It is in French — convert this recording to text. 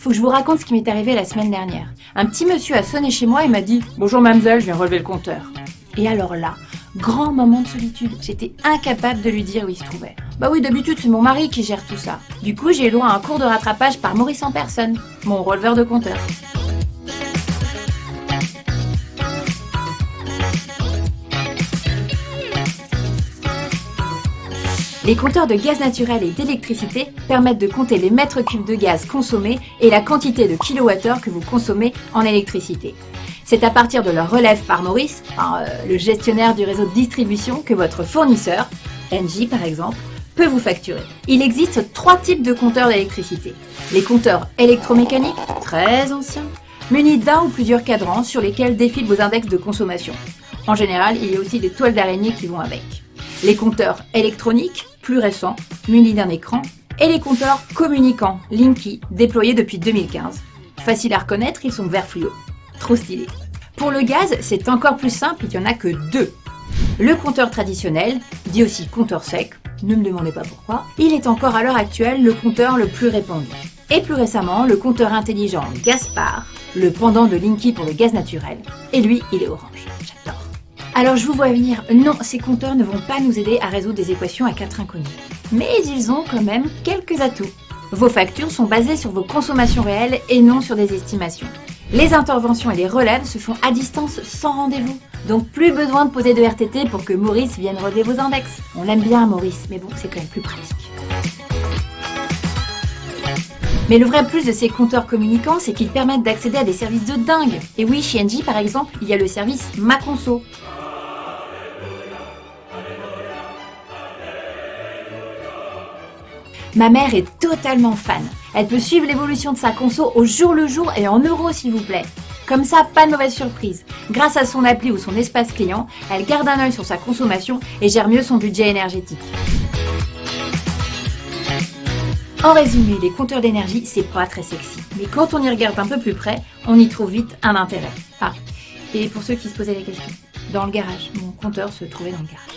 faut que je vous raconte ce qui m'est arrivé la semaine dernière. Un petit monsieur a sonné chez moi et m'a dit « Bonjour mademoiselle, je viens relever le compteur ». Et alors là, grand moment de solitude, j'étais incapable de lui dire où il se trouvait. Bah oui, d'habitude c'est mon mari qui gère tout ça. Du coup, j'ai eu droit à un cours de rattrapage par Maurice en personne, mon releveur de compteur. Les compteurs de gaz naturel et d'électricité permettent de compter les mètres cubes de gaz consommés et la quantité de kilowattheures que vous consommez en électricité. C'est à partir de leur relève par Maurice, le gestionnaire du réseau de distribution, que votre fournisseur, Engie par exemple, peut vous facturer. Il existe 3 types de compteurs d'électricité. Les compteurs électromécaniques, très anciens, munis d'un ou plusieurs cadrans sur lesquels défilent vos index de consommation. En général, il y a aussi des toiles d'araignée qui vont avec. Les compteurs électroniques, plus récents, munis d'un écran, et les compteurs communicants, Linky, déployés depuis 2015. Facile à reconnaître, ils sont vert fluo. Trop stylé. Pour le gaz, c'est encore plus simple, il n'y en a que 2. Le compteur traditionnel, dit aussi compteur sec, ne me demandez pas pourquoi, il est encore à l'heure actuelle le compteur le plus répandu. Et plus récemment, le compteur intelligent Gaspard, le pendant de Linky pour le gaz naturel, et lui, il est orange. J'adore. Alors je vous vois venir, non, ces compteurs ne vont pas nous aider à résoudre des équations à 4 inconnus. Mais ils ont quand même quelques atouts. Vos factures sont basées sur vos consommations réelles et non sur des estimations. Les interventions et les relèves se font à distance sans rendez-vous. Donc plus besoin de poser de RTT pour que Maurice vienne relever vos index. On l'aime bien Maurice, mais bon, c'est quand même plus pratique. Mais le vrai plus de ces compteurs communicants, c'est qu'ils permettent d'accéder à des services de dingue. Et oui, chez Engie par exemple, il y a le service Ma Conso. Ma mère est totalement fan. Elle peut suivre l'évolution de sa conso au jour le jour et en euros s'il vous plaît. Comme ça, pas de mauvaise surprise. Grâce à son appli ou son espace client, elle garde un œil sur sa consommation et gère mieux son budget énergétique. En résumé, les compteurs d'énergie, c'est pas très sexy. Mais quand on y regarde un peu plus près, on y trouve vite un intérêt. Ah, et pour ceux qui se posaient la question, dans le garage, mon compteur se trouvait dans le garage.